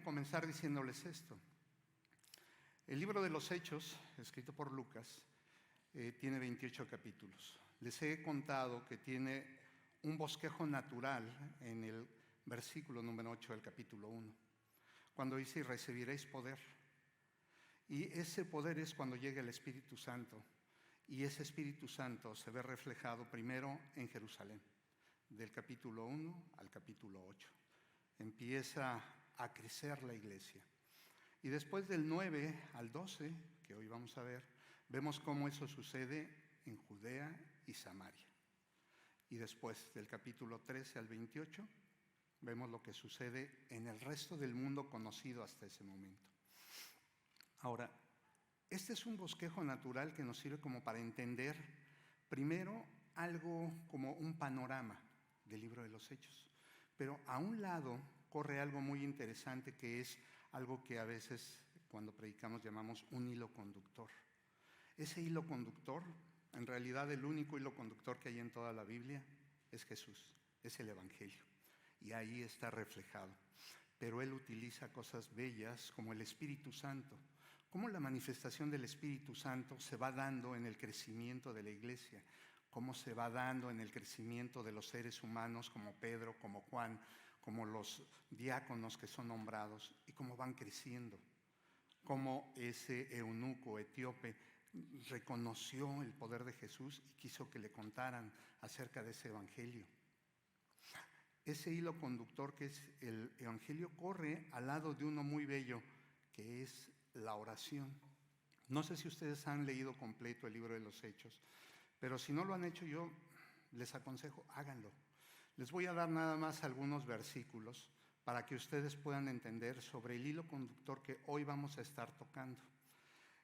comenzar diciéndoles esto. El libro de los Hechos, escrito por Lucas, tiene 28 capítulos. Les he contado que tiene un bosquejo natural en el versículo número 8 del capítulo 1, cuando dice: y recibiréis poder. Y ese poder es cuando llega el Espíritu Santo, y ese Espíritu Santo se ve reflejado primero en Jerusalén, del capítulo 1 al capítulo 8. Empieza a crecer la iglesia. Y después del 9 al 12, que hoy vamos a ver, vemos cómo eso sucede en Judea y Samaria. Y después del capítulo 13 al 28, vemos lo que sucede en el resto del mundo conocido hasta ese momento. Ahora, este es un bosquejo natural que nos sirve como para entender, primero, algo como un panorama del libro de los Hechos. Pero a un lado corre algo muy interesante, que es algo que a veces cuando predicamos llamamos un hilo conductor. Ese hilo conductor, en realidad el único hilo conductor que hay en toda la Biblia es Jesús, es el Evangelio, y ahí está reflejado. Pero Él utiliza cosas bellas como el Espíritu Santo, cómo la manifestación del Espíritu Santo se va dando en el crecimiento de la iglesia, cómo se va dando en el crecimiento de los seres humanos como Pedro, como Juan, como los diáconos que son nombrados, y cómo van creciendo, cómo ese eunuco etíope reconoció el poder de Jesús y quiso que le contaran acerca de ese evangelio. Ese hilo conductor que es el evangelio corre al lado de uno muy bello, que es la oración. No sé si ustedes han leído completo el libro de los Hechos, pero si no lo han hecho, yo les aconsejo, háganlo. Les voy a dar nada más algunos versículos para que ustedes puedan entender sobre el hilo conductor que hoy vamos a estar tocando.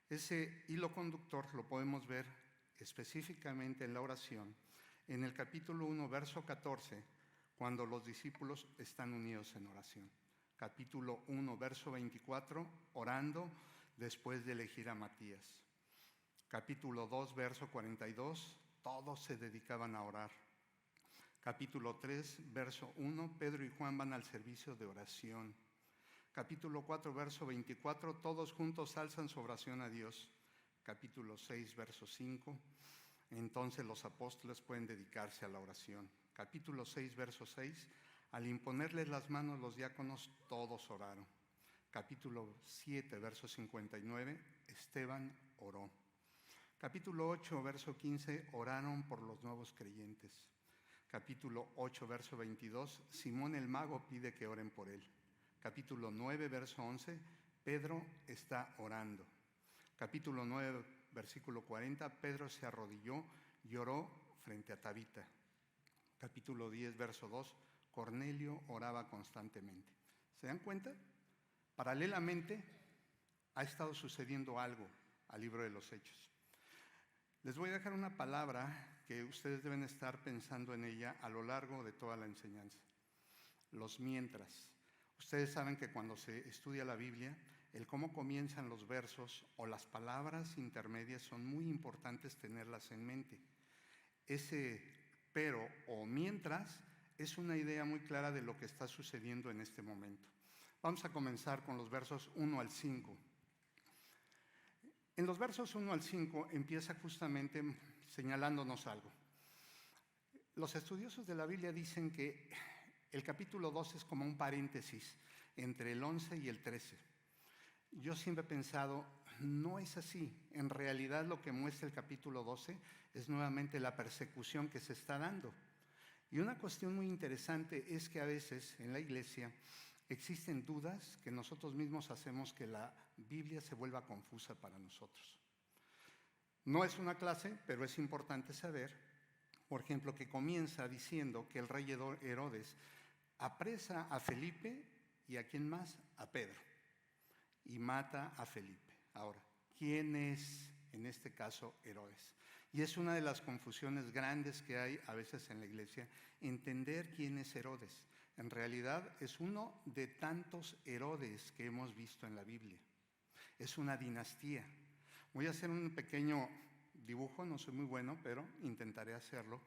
Ese hilo conductor lo podemos ver específicamente en la oración, en el capítulo 1, verso 14, cuando los discípulos están unidos en oración. Capítulo 1, verso 24, orando después de elegir a Matías. Capítulo 2, verso 42, todos se dedicaban a orar. Capítulo 3, verso 1, Pedro y Juan van al servicio de oración. Capítulo 4, verso 24, todos juntos alzan su oración a Dios. Capítulo 6, verso 5, entonces los apóstoles pueden dedicarse a la oración. Capítulo 6, verso 6, al imponerles las manos los diáconos, todos oraron. Capítulo 7, verso 59, Esteban oró. Capítulo 8, verso 15, oraron por los nuevos creyentes. Capítulo 8, verso 22, Simón el mago pide que oren por él. Capítulo 9, verso 11, Pedro está orando. Capítulo 9, versículo 40, Pedro se arrodilló y oró frente a Tabita. Capítulo 10, verso 2, Cornelio oraba constantemente. ¿Se dan cuenta? Paralelamente ha estado sucediendo algo al libro de los Hechos. Les voy a dejar una palabra que ustedes deben estar pensando en ella a lo largo de toda la enseñanza. Los mientras. Ustedes saben que cuando se estudia la Biblia, el cómo comienzan los versos o las palabras intermedias son muy importantes tenerlas en mente. Ese pero o mientras es una idea muy clara de lo que está sucediendo en este momento. Vamos a comenzar con los versos 1 al 5. En los versos 1 al 5 empieza justamente señalándonos algo. Los estudiosos de la Biblia dicen que el capítulo 2 es como un paréntesis entre el 11 y el 13. Yo siempre he pensado, no es así. En realidad lo que muestra el capítulo 12 es nuevamente la persecución que se está dando. Y una cuestión muy interesante es que a veces en la iglesia existen dudas que nosotros mismos hacemos que la Biblia se vuelva confusa para nosotros. No es una clase, pero es importante saber, por ejemplo, que comienza diciendo que el rey Herodes apresa a Felipe y ¿a quién más? A Pedro, y mata a Felipe. Ahora, ¿quién es en este caso Herodes? Y es una de las confusiones grandes que hay a veces en la iglesia, entender quién es Herodes. En realidad es uno de tantos Herodes que hemos visto en la Biblia. Es una dinastía. Voy a hacer un pequeño dibujo, no soy muy bueno, pero intentaré hacerlo.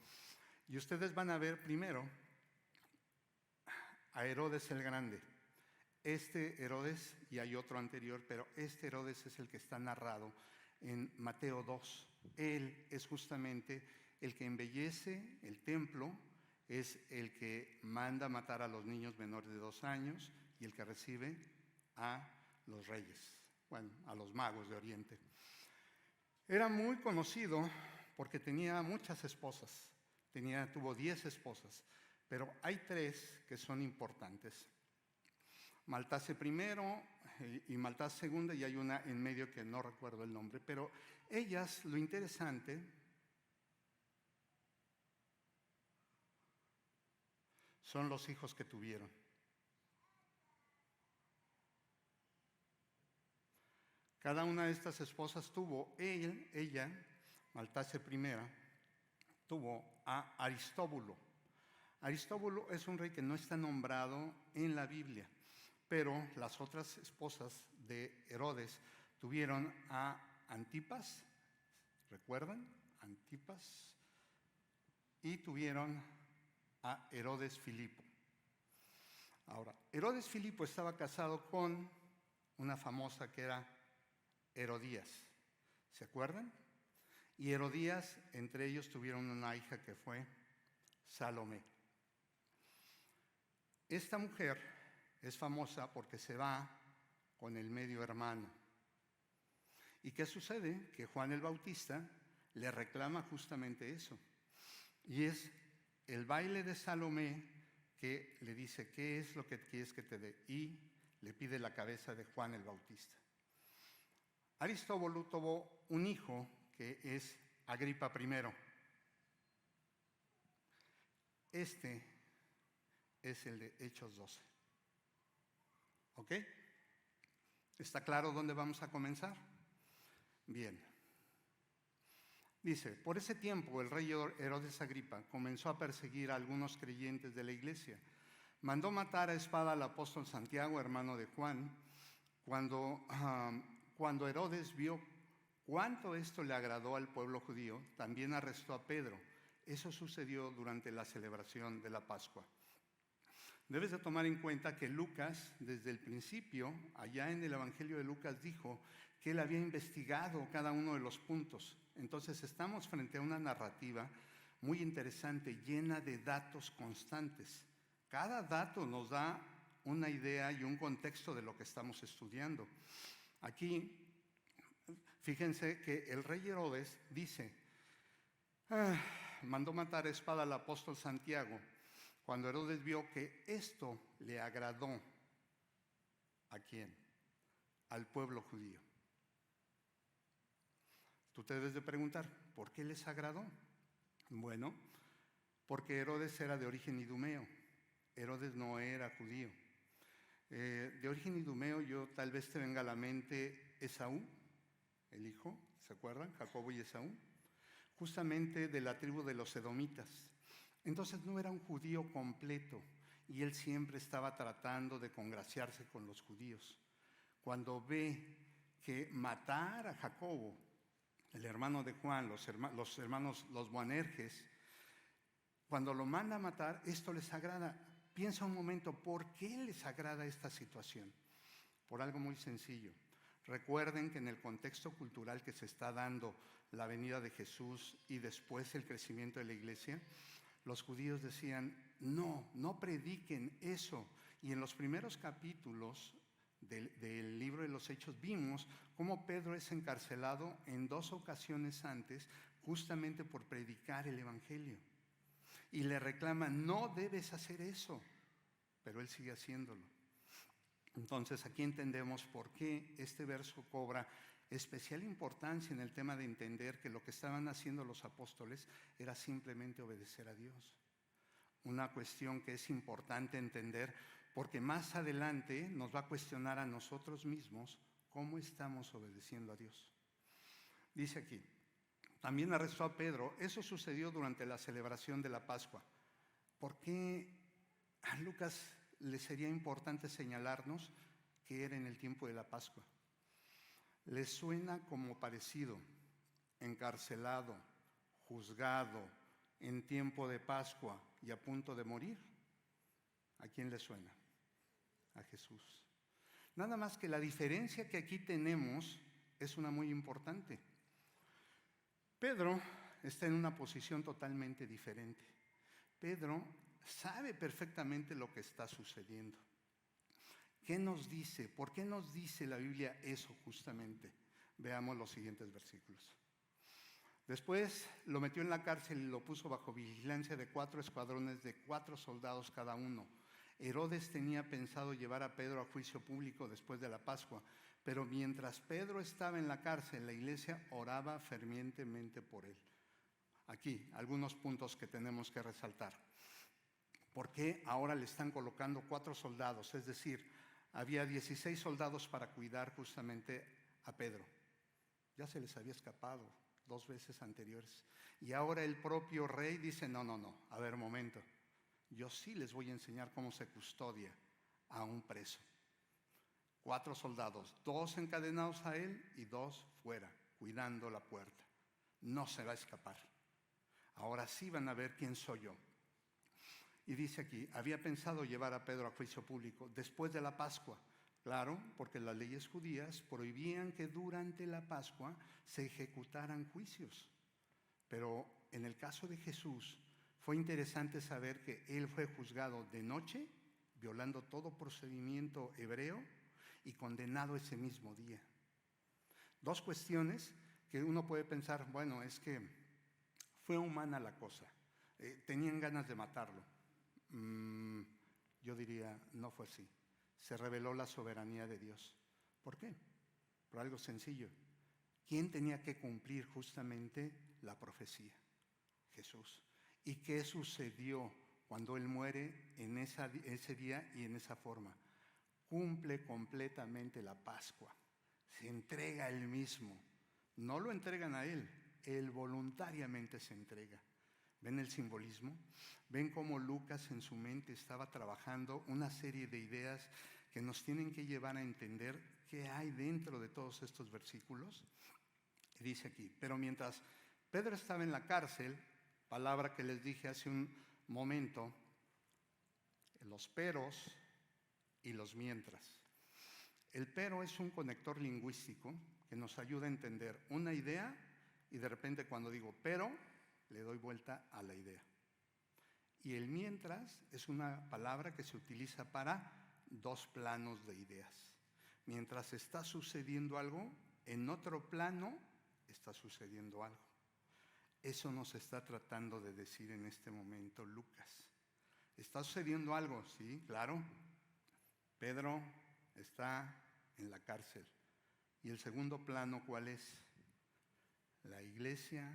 Y ustedes van a ver primero a Herodes el Grande. este Herodes, y hay otro anterior, pero este Herodes es el que está narrado en Mateo 2. Él es justamente el que embellece el templo, es el que manda matar a los niños menores de 2 años y el que recibe a los reyes, bueno, a los magos de Oriente. Era muy conocido porque tenía muchas esposas, tuvo 10 esposas, pero hay 3 que son importantes. Maltase I y Maltase II, y hay una en medio que no recuerdo el nombre, pero ellas, lo interesante, son los hijos que tuvieron. Cada una de estas esposas tuvo, ella, Maltase I, tuvo a Aristóbulo. Aristóbulo es un rey que no está nombrado en la Biblia, pero las otras esposas de Herodes tuvieron a Antipas, ¿recuerdan? Antipas, y tuvieron a Herodes Filipo. Ahora, Herodes Filipo estaba casado con una famosa que era Herodías, ¿se acuerdan? Y Herodías, entre ellos tuvieron una hija que fue Salomé. Esta mujer es famosa porque se va con el medio hermano. ¿Y qué sucede? Que Juan el Bautista le reclama justamente eso. Y es el baile de Salomé que le dice, ¿qué es lo que quieres que te dé? Y le pide la cabeza de Juan el Bautista. Aristóbulo tuvo un hijo que es Agripa I. Este es el de Hechos 12. ¿Ok? ¿Está claro dónde vamos a comenzar? Bien. Dice, por ese tiempo el rey Herodes Agripa comenzó a perseguir a algunos creyentes de la iglesia. Mandó matar a espada al apóstol Santiago, hermano de Juan. Cuando Herodes vio cuánto esto le agradó al pueblo judío, también arrestó a Pedro. Eso sucedió durante la celebración de la Pascua. Debes de tomar en cuenta que Lucas, desde el principio, allá en el Evangelio de Lucas, dijo que él había investigado cada uno de los puntos. Entonces estamos frente a una narrativa muy interesante, llena de datos constantes. Cada dato nos da una idea y un contexto de lo que estamos estudiando. Aquí, fíjense que el rey Herodes dice, mandó matar a espada al apóstol Santiago. Cuando Herodes vio que esto le agradó, ¿a quién? Al pueblo judío. Tú te debes de preguntar, ¿por qué les agradó? Bueno, porque Herodes era de origen idumeo. Herodes no era judío. De origen idumeo, yo tal vez te venga a la mente Esaú, el hijo, ¿se acuerdan? Jacobo y Esaú, justamente de la tribu de los edomitas. Entonces no era un judío completo y él siempre estaba tratando de congraciarse con los judíos. Cuando ve que matar a Jacobo, el hermano de Juan, los Boanerges, cuando lo manda a matar, esto les agrada. Piensa un momento, ¿por qué les agrada esta situación? Por algo muy sencillo. Recuerden que en el contexto cultural que se está dando la venida de Jesús y después el crecimiento de la iglesia, los judíos decían, no prediquen eso. Y en los primeros capítulos del libro de los Hechos vimos cómo Pedro es encarcelado en 2 ocasiones antes justamente por predicar el evangelio. Y le reclaman, no debes hacer eso, pero él sigue haciéndolo. Entonces aquí entendemos por qué este verso cobra especial importancia en el tema de entender que lo que estaban haciendo los apóstoles era simplemente obedecer a Dios. Una cuestión que es importante entender porque más adelante nos va a cuestionar a nosotros mismos cómo estamos obedeciendo a Dios. Dice aquí, también arrestó a Pedro. Eso sucedió durante la celebración de la Pascua. ¿Por qué a Lucas le sería importante señalarnos que era en el tiempo de la Pascua? ¿Les suena como parecido? Encarcelado, juzgado, en tiempo de Pascua y a punto de morir. ¿A quién le suena? A Jesús. Nada más que la diferencia que aquí tenemos es una muy importante. Pedro está en una posición totalmente diferente. Pedro sabe perfectamente lo que está sucediendo. ¿Qué nos dice? ¿Por qué nos dice la Biblia eso justamente? Veamos los siguientes versículos. Después lo metió en la cárcel y lo puso bajo vigilancia de 4 escuadrones de 4 soldados cada uno. Herodes tenía pensado llevar a Pedro a juicio público después de la Pascua, pero mientras Pedro estaba en la cárcel, la iglesia oraba fervientemente por él. Aquí, algunos puntos que tenemos que resaltar. ¿Por qué ahora le están colocando 4 soldados? Es decir, había 16 soldados para cuidar justamente a Pedro. Ya se les había escapado 2 veces anteriores. Y ahora el propio rey dice, no, a ver, momento. Yo sí les voy a enseñar cómo se custodia a un preso. 4 soldados, 2 encadenados a él y 2 fuera, cuidando la puerta. No se va a escapar. Ahora sí van a ver quién soy yo. Y dice aquí, había pensado llevar a Pedro a juicio público después de la Pascua. Claro, porque las leyes judías prohibían que durante la Pascua se ejecutaran juicios. Pero en el caso de Jesús, fue interesante saber que él fue juzgado de noche, violando todo procedimiento hebreo, y condenado ese mismo día. 2 cuestiones que uno puede pensar, bueno, es que fue humana la cosa. Tenían ganas de matarlo. Yo diría, no fue así. Se reveló la soberanía de Dios. ¿Por qué? Por algo sencillo. ¿Quién tenía que cumplir justamente la profecía? Jesús. ¿Y qué sucedió cuando Él muere en ese día y en esa forma? Cumple completamente la Pascua. Se entrega a Él mismo. No lo entregan a Él. Él voluntariamente se entrega. ¿Ven el simbolismo? ¿Ven cómo Lucas en su mente estaba trabajando una serie de ideas que nos tienen que llevar a entender qué hay dentro de todos estos versículos? Y dice aquí, pero mientras Pedro estaba en la cárcel, palabra que les dije hace un momento, los peros y los mientras. El pero es un conector lingüístico que nos ayuda a entender una idea y de repente cuando digo pero, le doy vuelta a la idea. Y el mientras es una palabra que se utiliza para 2 planos de ideas. Mientras está sucediendo algo, en otro plano está sucediendo algo. Eso nos está tratando de decir en este momento Lucas. ¿Está sucediendo algo? Sí, claro. Pedro está en la cárcel. ¿Y el segundo plano cuál es? La iglesia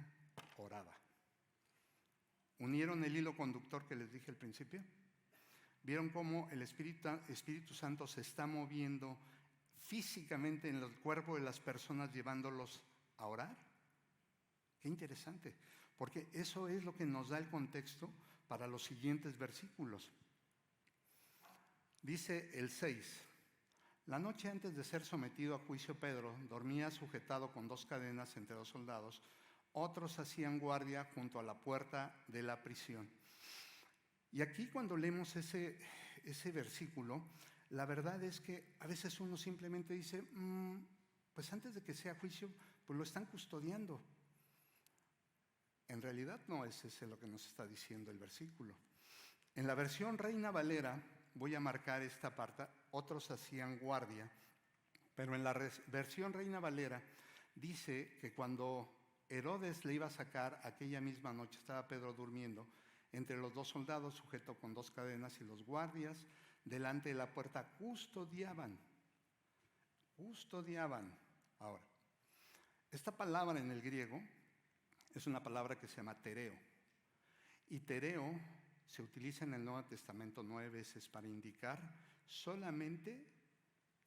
oraba. ¿Unieron el hilo conductor que les dije al principio? ¿Vieron cómo el Espíritu Santo se está moviendo físicamente en el cuerpo de las personas llevándolos a orar? Qué interesante, porque eso es lo que nos da el contexto para los siguientes versículos. Dice el 6, la noche antes de ser sometido a juicio Pedro dormía sujetado con 2 cadenas entre 2 soldados, otros hacían guardia junto a la puerta de la prisión. Y aquí cuando leemos ese versículo, la verdad es que a veces uno simplemente dice, pues antes de que sea juicio, pues lo están custodiando. En realidad no es ese lo que nos está diciendo el versículo. En la versión Reina Valera, voy a marcar esta parte, otros hacían guardia, pero en la versión Reina Valera dice que cuando Herodes le iba a sacar, aquella misma noche estaba Pedro durmiendo, entre los 2 soldados sujeto con 2 cadenas y los guardias delante de la puerta custodiaban. Ahora, esta palabra en el griego es una palabra que se llama tereo. Y tereo se utiliza en el Nuevo Testamento 9 veces para indicar solamente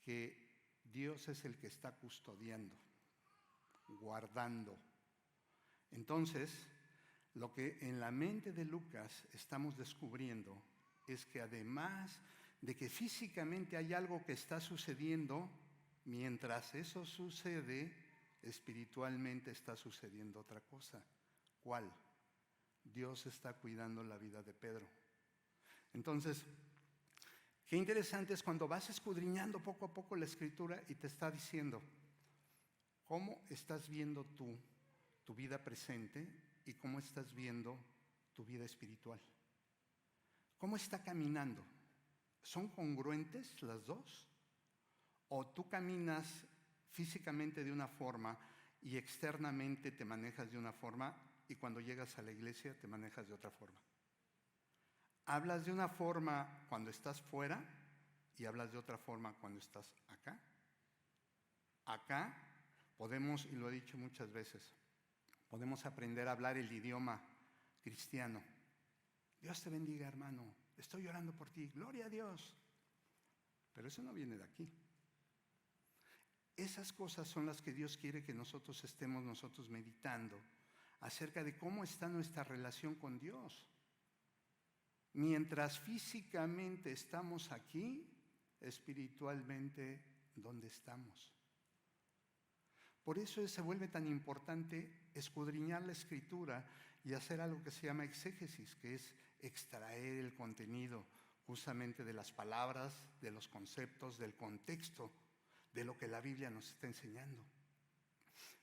que Dios es el que está custodiando, guardando. Entonces, lo que en la mente de Lucas estamos descubriendo es que además de que físicamente hay algo que está sucediendo, mientras eso sucede, espiritualmente está sucediendo otra cosa. ¿Cuál? Dios está cuidando la vida de Pedro. Entonces, Qué interesante es cuando vas escudriñando poco a poco la Escritura y te está diciendo cómo estás viendo tú tu vida presente y cómo estás viendo tu vida espiritual. ¿Cómo está caminando? ¿Son congruentes las dos? ¿O tú caminas físicamente de una forma y externamente te manejas de una forma y cuando llegas a la iglesia te manejas de otra forma? ¿Hablas de una forma cuando estás fuera y hablas de otra forma cuando estás acá? Acá podemos, y lo he dicho muchas veces, podemos aprender a hablar el idioma cristiano. Dios te bendiga, hermano. Estoy orando por ti. Gloria a Dios. Pero eso no viene de aquí. Esas cosas son las que Dios quiere que nosotros estemos meditando acerca de cómo está nuestra relación con Dios. Mientras físicamente estamos aquí, espiritualmente, ¿dónde estamos? Por eso se vuelve tan importante escudriñar la Escritura y hacer algo que se llama exégesis, que es extraer el contenido justamente de las palabras, de los conceptos, del contexto, de lo que la Biblia nos está enseñando.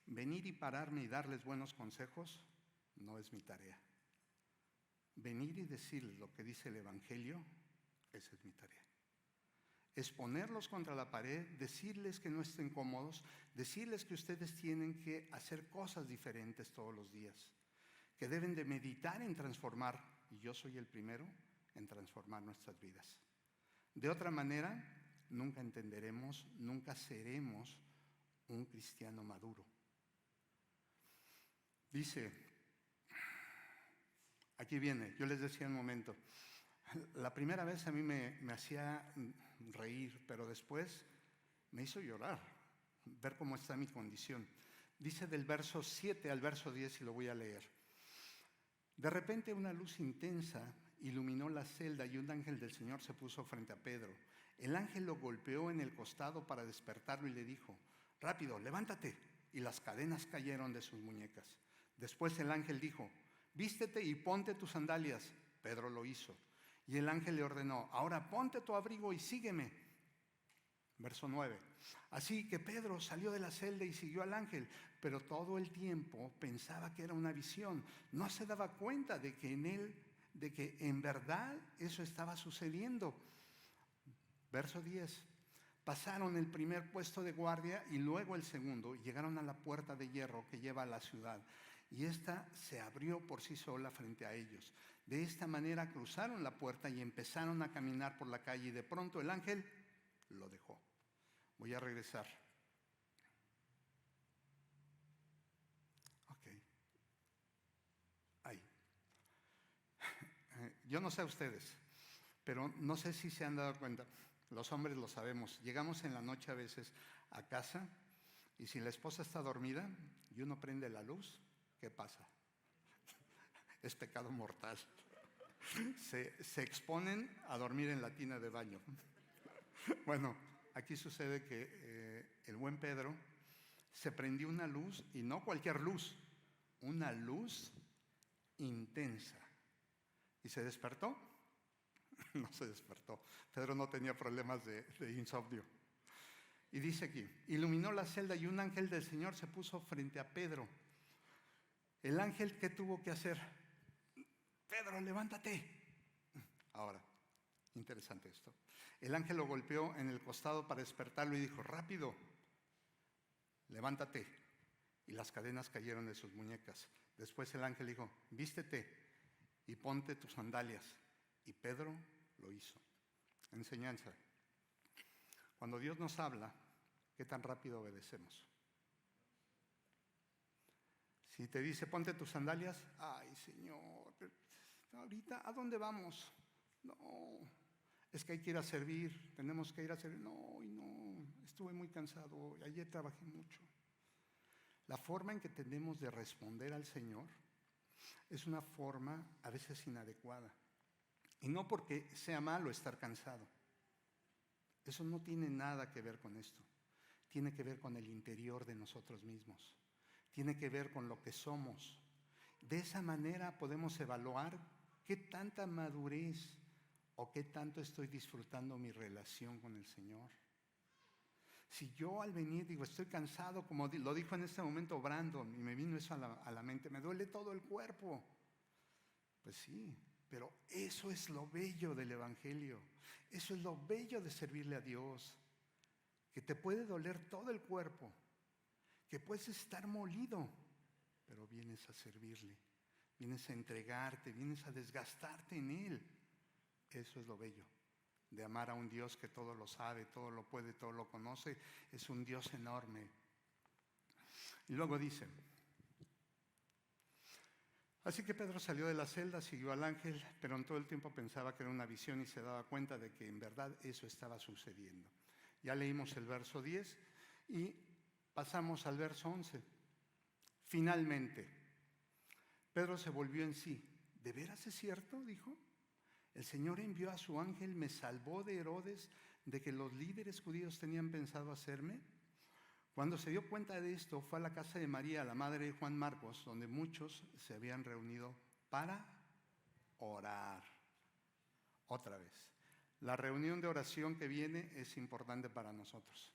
Venir y pararme y darles buenos consejos no es mi tarea. Venir y decirles lo que dice el Evangelio, esa es mi tarea. Exponerlos contra la pared, decirles que no estén cómodos, decirles que ustedes tienen que hacer cosas diferentes todos los días, que deben de meditar en transformar, y yo soy el primero en transformar nuestras vidas. De otra manera, nunca entenderemos, nunca seremos un cristiano maduro. Dice, aquí viene, yo les decía un momento, la primera vez a mí me hacía reír, pero después me hizo llorar, ver cómo está mi condición. Dice del verso 7 al verso 10 y lo voy a leer. De repente una luz intensa iluminó la celda y un ángel del Señor se puso frente a Pedro. El ángel lo golpeó en el costado para despertarlo y le dijo, rápido, levántate. Y las cadenas cayeron de sus muñecas. Después el ángel dijo, vístete y ponte tus sandalias. Pedro lo hizo. Y el ángel le ordenó, ahora ponte tu abrigo y sígueme. Verso 9. Así que Pedro salió de la celda y siguió al ángel, pero todo el tiempo pensaba que era una visión. No se daba cuenta de que en verdad eso estaba sucediendo. Verso 10. Pasaron el primer puesto de guardia y luego el segundo. Llegaron a la puerta de hierro que lleva a la ciudad. Y esta se abrió por sí sola frente a ellos. De esta manera cruzaron la puerta y empezaron a caminar por la calle. Y de pronto el ángel lo dejó. Voy a regresar. Ok. Ahí. Yo no sé a ustedes, pero no sé si se han dado cuenta. Los hombres lo sabemos. Llegamos en la noche a veces a casa y si la esposa está dormida y uno prende la luz, ¿qué pasa? Es pecado mortal. Se exponen a dormir en la tina de baño. Bueno, aquí sucede que el buen Pedro se prendió una luz, y no cualquier luz, una luz intensa. ¿Y se despertó? No se despertó. Pedro no tenía problemas de insomnio. Y dice aquí, iluminó la celda y un ángel del Señor se puso frente a Pedro. El ángel, ¿qué tuvo que hacer? Pedro, levántate. Ahora, interesante esto. El ángel lo golpeó en el costado para despertarlo y dijo, rápido, levántate. Y las cadenas cayeron de sus muñecas. Después el ángel dijo, vístete y ponte tus sandalias. Y Pedro lo hizo. Enseñanza. Cuando Dios nos habla, ¿qué tan rápido obedecemos? Si te dice, ponte tus sandalias, ay, Señor, ahorita, ¿a dónde vamos? No, es que hay que ir a servir, tenemos que ir a servir. No, estuve muy cansado, ayer trabajé mucho. La forma en que tenemos de responder al Señor es una forma a veces inadecuada. Y no porque sea malo estar cansado. Eso no tiene nada que ver con esto. Tiene que ver con el interior de nosotros mismos. Tiene que ver con lo que somos. De esa manera podemos evaluar qué tanta madurez ¿O qué tanto estoy disfrutando mi relación con el Señor? Si yo al venir digo, estoy cansado, como lo dijo en este momento Brandon, y me vino eso a la mente, me duele todo el cuerpo. Pues sí, pero eso es lo bello del Evangelio. Eso es lo bello de servirle a Dios. Que te puede doler todo el cuerpo, que puedes estar molido, pero vienes a servirle, vienes a entregarte, vienes a desgastarte en Él. Eso es lo bello de amar a un Dios que todo lo sabe, todo lo puede, todo lo conoce. Es un Dios enorme. Y luego dice, así que Pedro salió de la celda, siguió al ángel, pero en todo el tiempo pensaba que era una visión y se daba cuenta de que en verdad eso estaba sucediendo. Ya leímos el verso 10 y pasamos al verso 11. Finalmente, Pedro se volvió en sí. ¿De veras es cierto?, dijo. El Señor envió a su ángel, me salvó de Herodes, de que los líderes judíos tenían pensado hacerme. Cuando se dio cuenta de esto, fue a la casa de María, la madre de Juan Marcos, donde muchos se habían reunido para orar. Otra vez, la reunión de oración que viene es importante para nosotros.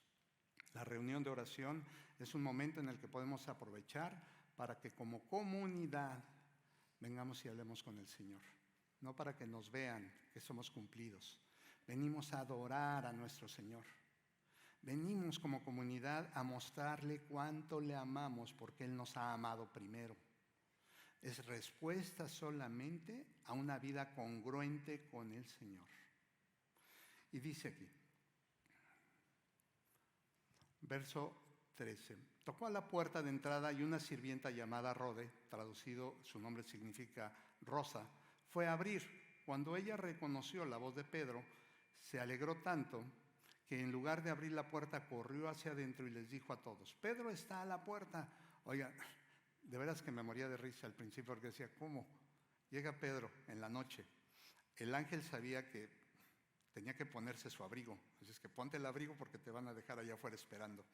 La reunión de oración es un momento en el que podemos aprovechar para que como comunidad vengamos y hablemos con el Señor. No para que nos vean que somos cumplidos. Venimos a adorar a nuestro Señor. Venimos como comunidad a mostrarle cuánto le amamos porque Él nos ha amado primero. Es respuesta solamente a una vida congruente con el Señor. Y dice aquí, verso 13. Tocó a la puerta de entrada y una sirvienta llamada Rode, traducido su nombre significa Rosa, fue a abrir. Cuando ella reconoció la voz de Pedro, se alegró tanto que en lugar de abrir la puerta corrió hacia adentro y les dijo a todos, Pedro está a la puerta. Oigan, de veras que me moría de risa al principio porque decía, ¿cómo? Llega Pedro en la noche. El ángel sabía que tenía que ponerse su abrigo. Así es que ponte el abrigo porque te van a dejar allá afuera esperando.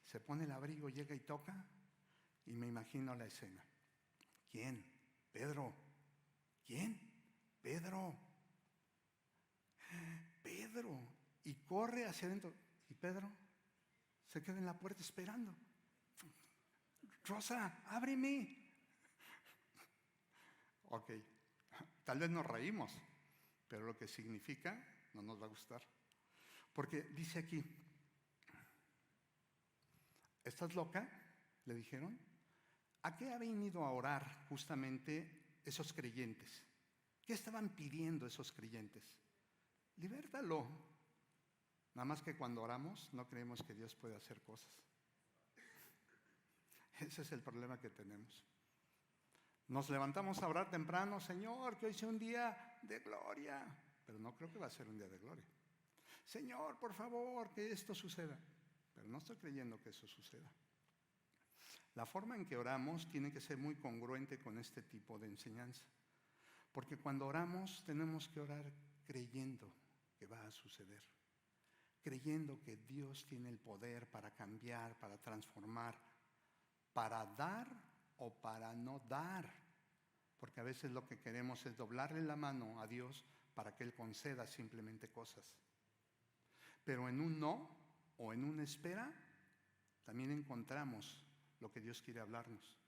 Se pone el abrigo, llega y toca y me imagino la escena. ¿Quién? Pedro. ¿Quién? Pedro. Pedro. Y corre hacia adentro. Y Pedro se queda en la puerta esperando. Rosa, ábreme. Ok, tal vez nos reímos, pero lo que significa no nos va a gustar. Porque dice aquí, ¿estás loca?, le dijeron. ¿A qué habían ido a orar justamente esos creyentes? ¿Qué estaban pidiendo esos creyentes? Libértalo. Nada más que cuando oramos no creemos que Dios puede hacer cosas. Ese es el problema que tenemos. Nos levantamos a orar temprano, Señor, que hoy sea un día de gloria. Pero no creo que va a ser un día de gloria. Señor, por favor, que esto suceda. Pero no estoy creyendo que eso suceda. La forma en que oramos tiene que ser muy congruente con este tipo de enseñanza. Porque cuando oramos tenemos que orar creyendo que va a suceder. Creyendo que Dios tiene el poder para cambiar, para transformar, para dar o para no dar. Porque a veces lo que queremos es doblarle la mano a Dios para que Él conceda simplemente cosas. Pero en un no o en una espera también encontramos lo que Dios quiere hablarnos.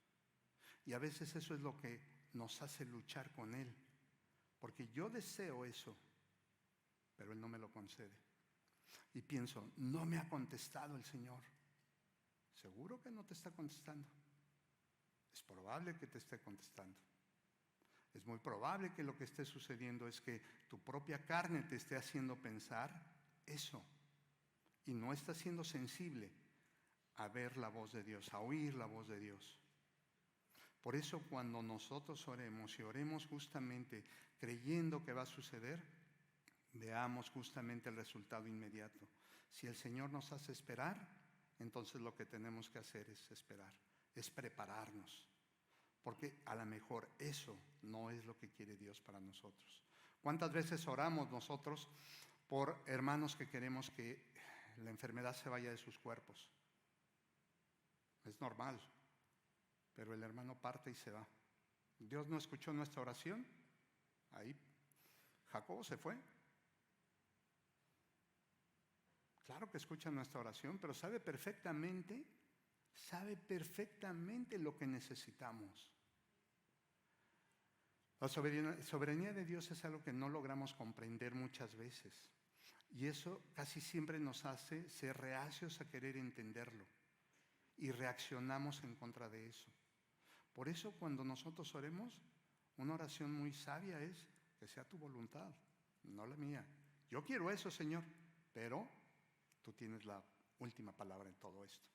Y a veces eso es lo que nos hace luchar con Él. Porque yo deseo eso, pero Él no me lo concede. Y pienso, no me ha contestado el Señor. ¿Seguro que no te está contestando? Es probable que te esté contestando. Es muy probable que lo que esté sucediendo es que tu propia carne te esté haciendo pensar eso. Y no estás siendo sensible a ver la voz de Dios, a oír la voz de Dios. Por eso cuando nosotros oremos y oremos justamente creyendo que va a suceder, veamos justamente el resultado inmediato. Si el Señor nos hace esperar, entonces lo que tenemos que hacer es esperar, es prepararnos. Porque a lo mejor eso no es lo que quiere Dios para nosotros. ¿Cuántas veces oramos nosotros por hermanos que queremos que la enfermedad se vaya de sus cuerpos? Es normal, pero el hermano parte y se va. ¿Dios no escuchó nuestra oración? Ahí Jacobo se fue. Claro que escucha nuestra oración, pero sabe perfectamente lo que necesitamos. La soberanía de Dios es algo que no logramos comprender muchas veces. Y eso casi siempre nos hace ser reacios a querer entenderlo. Y reaccionamos en contra de eso. Por eso cuando nosotros oremos, una oración muy sabia es que sea tu voluntad, no la mía. Yo quiero eso, Señor, pero tú tienes la última palabra en todo esto.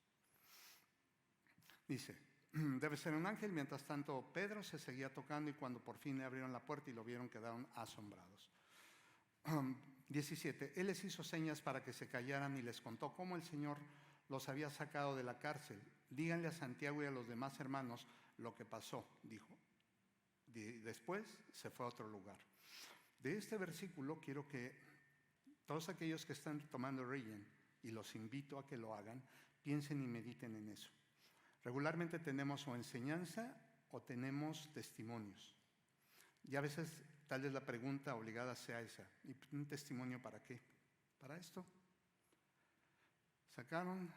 Dice, debe ser un ángel. Mientras tanto, Pedro se seguía tocando y cuando por fin le abrieron la puerta y lo vieron, quedaron asombrados. 17. Él les hizo señas para que se callaran y les contó cómo el Señor los había sacado de la cárcel. Díganle a Santiago y a los demás hermanos lo que pasó, dijo. Después se fue a otro lugar. De este versículo quiero que todos aquellos que están tomando Reyen, y los invito a que lo hagan, piensen y mediten en eso. Regularmente tenemos o enseñanza o tenemos testimonios. Y a veces tal vez la pregunta obligada sea esa: ¿y un testimonio para qué? ¿Para esto? Sacaron,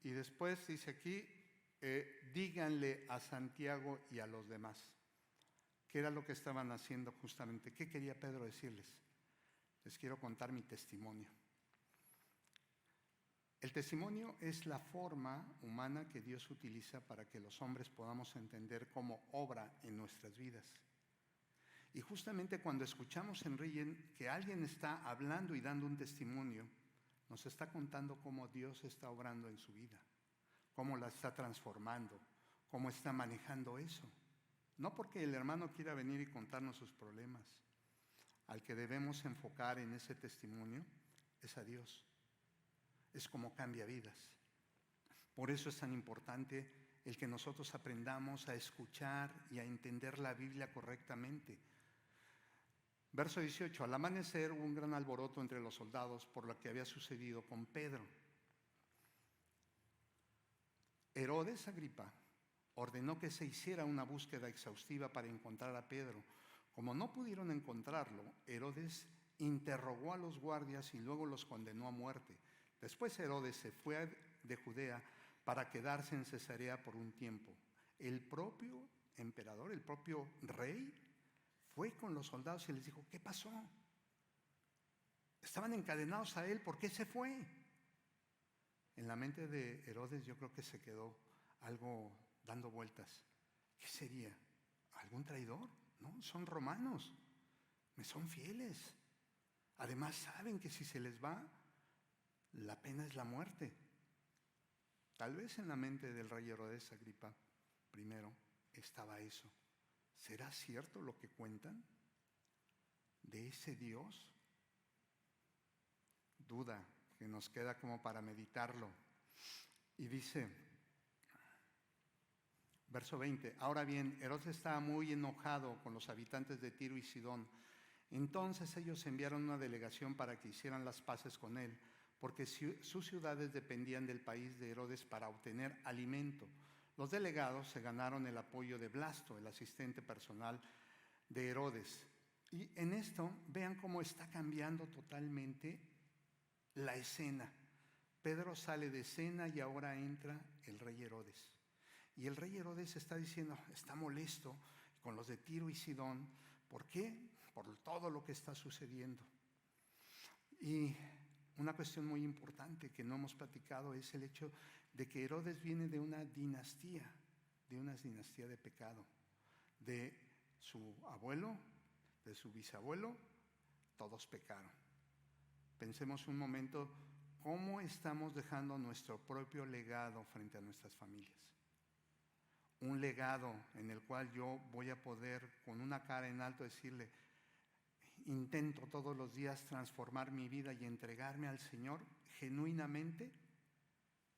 y después dice aquí, díganle a Santiago y a los demás. ¿Qué era lo que estaban haciendo justamente? ¿Qué quería Pedro decirles? Les quiero contar mi testimonio. El testimonio es la forma humana que Dios utiliza para que los hombres podamos entender cómo obra en nuestras vidas. Y justamente cuando escuchamos en Reyen que alguien está hablando y dando un testimonio, nos está contando cómo Dios está obrando en su vida, cómo la está transformando, cómo está manejando eso. No porque el hermano quiera venir y contarnos sus problemas. Al que debemos enfocar en ese testimonio es a Dios. Es como cambia vidas. Por eso es tan importante el que nosotros aprendamos a escuchar y a entender la Biblia correctamente. Verso 18. Al amanecer hubo un gran alboroto entre los soldados por lo que había sucedido con Pedro. Herodes Agripa ordenó que se hiciera una búsqueda exhaustiva para encontrar a Pedro. Como no pudieron encontrarlo, Herodes interrogó a los guardias y luego los condenó a muerte. Después Herodes se fue de Judea para quedarse en Cesarea por un tiempo. El propio emperador, el propio rey, fue con los soldados y les dijo: ¿qué pasó? Estaban encadenados a él, ¿por qué se fue? En la mente de Herodes yo creo que se quedó algo dando vueltas. ¿Qué sería? ¿Algún traidor? No, son romanos, me son fieles. Además saben que si se les va, la pena es la muerte. Tal vez en la mente del rey Herodes Agripa primero estaba eso. ¿Será cierto lo que cuentan de ese Dios? Duda que nos queda como para meditarlo. Y dice, verso 20, ahora bien, Herodes estaba muy enojado con los habitantes de Tiro y Sidón. Entonces ellos enviaron una delegación para que hicieran las paces con él, porque sus ciudades dependían del país de Herodes para obtener alimento. Los delegados se ganaron el apoyo de Blasto, el asistente personal de Herodes. Y en esto, vean cómo está cambiando totalmente la escena. Pedro sale de escena y ahora entra el rey Herodes. Y el rey Herodes está diciendo, está molesto con los de Tiro y Sidón. ¿Por qué? Por todo lo que está sucediendo. Y una cuestión muy importante que no hemos platicado es el hecho de que Herodes viene de una dinastía de pecado. De su abuelo, de su bisabuelo, todos pecaron. Pensemos un momento cómo estamos dejando nuestro propio legado frente a nuestras familias. Un legado en el cual yo voy a poder con una cara en alto decirle, intento todos los días transformar mi vida y entregarme al Señor genuinamente,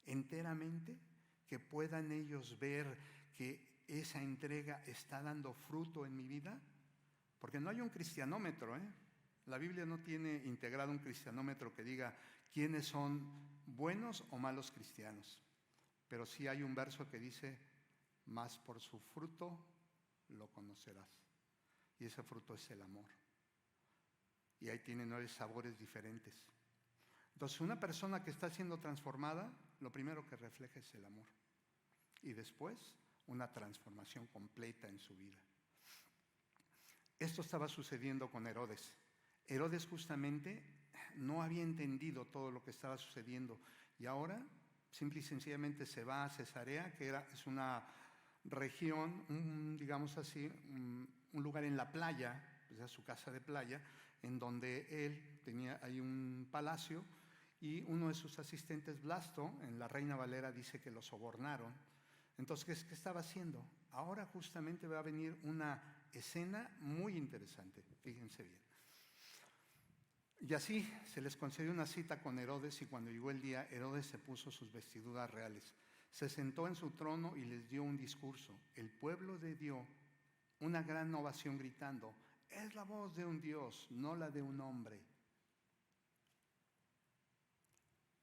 enteramente, que puedan ellos ver que esa entrega está dando fruto en mi vida. Porque no hay un cristianómetro, La Biblia no tiene integrado un cristianómetro que diga quiénes son buenos o malos cristianos. Pero sí hay un verso que dice, mas por su fruto lo conocerás. Y ese fruto es el amor. y ahí tiene 9 sabores diferentes. Entonces, una persona que está siendo transformada, lo primero que refleja es el amor. Y después, una transformación completa en su vida. Esto estaba sucediendo con Herodes. Herodes justamente no había entendido todo lo que estaba sucediendo y ahora simple y sencillamente se va a Cesarea, que es una región, digamos así, un lugar en la playa, pues es su casa de playa, en donde él tenía ahí un palacio y uno de sus asistentes, Blasto, en la Reina Valera dice que lo sobornaron. Entonces, ¿qué estaba haciendo? Ahora justamente va a venir una escena muy interesante, fíjense bien. Y así se les concedió una cita con Herodes y cuando llegó el día, Herodes se puso sus vestiduras reales. Se sentó en su trono y les dio un discurso. El pueblo le dio una gran ovación gritando, es la voz de un Dios, no la de un hombre.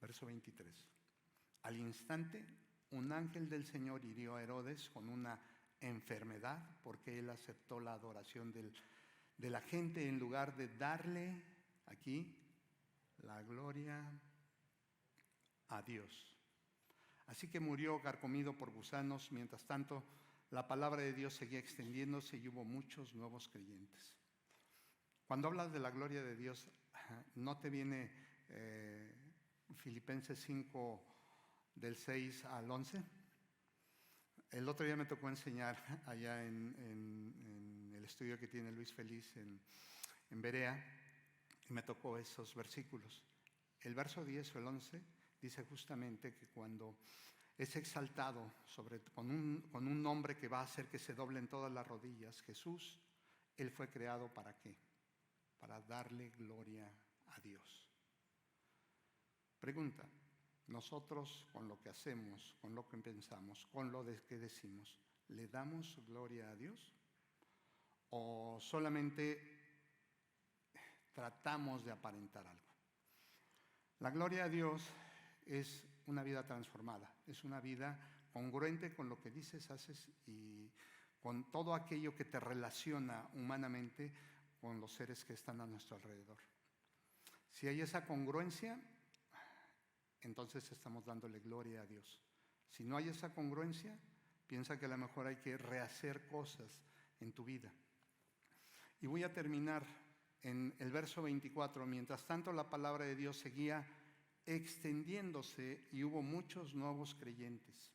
Verso 23. Al instante, un ángel del Señor hirió a Herodes con una enfermedad porque él aceptó la adoración de la gente en lugar de darle aquí la gloria a Dios. Así que murió carcomido por gusanos. Mientras tanto, la palabra de Dios seguía extendiéndose y hubo muchos nuevos creyentes. Cuando hablas de la gloria de Dios, ¿no te viene Filipenses 5 del 6 al 11? El otro día me tocó enseñar allá en el estudio que tiene Luis Feliz en Berea, y me tocó esos versículos. El verso 10 o el 11 dice justamente que cuando es exaltado con un nombre que va a hacer que se doblen todas las rodillas, Jesús, Él fue creado ¿para qué? Para darle gloria a Dios. Pregunta, nosotros con lo que hacemos, con lo que pensamos, con lo que decimos, ¿le damos gloria a Dios? ¿O solamente tratamos de aparentar algo? La gloria a Dios es una vida transformada, es una vida congruente con lo que dices, haces y con todo aquello que te relaciona humanamente con los seres que están a nuestro alrededor. Si hay esa congruencia, entonces estamos dándole gloria a Dios. Si no hay esa congruencia, piensa que a lo mejor hay que rehacer cosas en tu vida. Y voy a terminar en el verso 24. Mientras tanto, la palabra de Dios seguía extendiéndose y hubo muchos nuevos creyentes.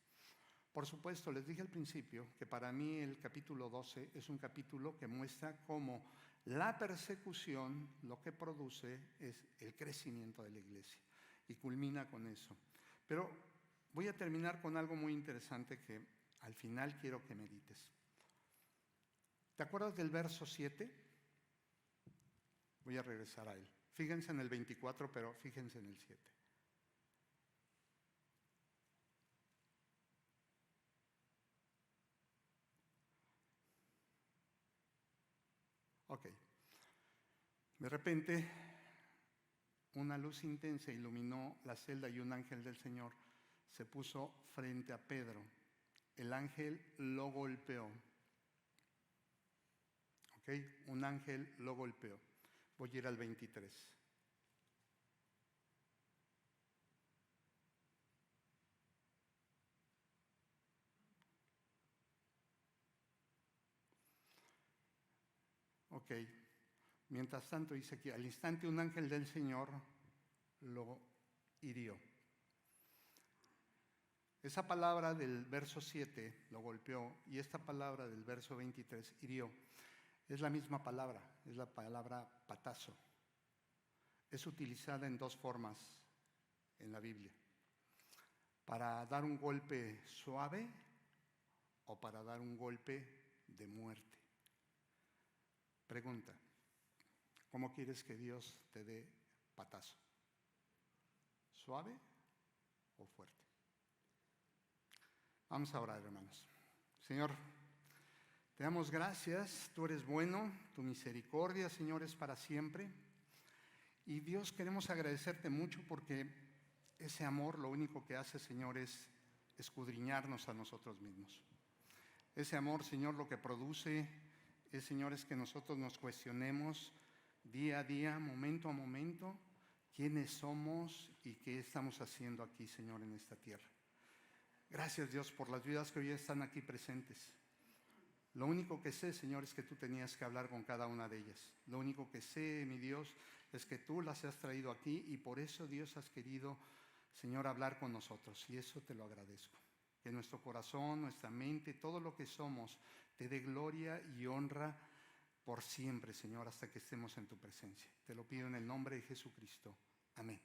Por supuesto, les dije al principio que para mí el capítulo 12 es un capítulo que muestra cómo la persecución lo que produce es el crecimiento de la iglesia. Y culmina con eso. Pero voy a terminar con algo muy interesante que al final quiero que medites. ¿Te acuerdas del verso 7? Voy a regresar a él. Fíjense en el 24, pero fíjense en el 7. Ok. De repente, una luz intensa iluminó la celda y un ángel del Señor se puso frente a Pedro. El ángel lo golpeó. ¿Ok? Un ángel lo golpeó. Voy a ir al 23. Ok. Mientras tanto dice aquí, al instante un ángel del Señor lo hirió. Esa palabra del verso 7 lo golpeó y esta palabra del verso 23 hirió. Es la misma palabra, es la palabra patazo. Es utilizada en dos formas en la Biblia. Para dar un golpe suave o para dar un golpe de muerte. Pregunta, ¿cómo quieres que Dios te dé patazo? ¿Suave o fuerte? Vamos a orar, hermanos. Señor, te damos gracias, tú eres bueno, tu misericordia, Señor, es para siempre. Y Dios, queremos agradecerte mucho porque ese amor lo único que hace, Señor, es escudriñarnos a nosotros mismos. Ese amor, Señor, lo que produce es, Señor, es que nosotros nos cuestionemos día a día, momento a momento, quiénes somos y qué estamos haciendo aquí, Señor, en esta tierra. Gracias, Dios, por las vidas que hoy están aquí presentes. Lo único que sé, Señor, es que tú tenías que hablar con cada una de ellas. Lo único que sé, mi Dios, es que tú las has traído aquí y por eso, Dios, has querido, Señor, hablar con nosotros. Y eso te lo agradezco. Que nuestro corazón, nuestra mente, todo lo que somos, te dé gloria y honra por siempre, Señor, hasta que estemos en tu presencia. Te lo pido en el nombre de Jesucristo. Amén.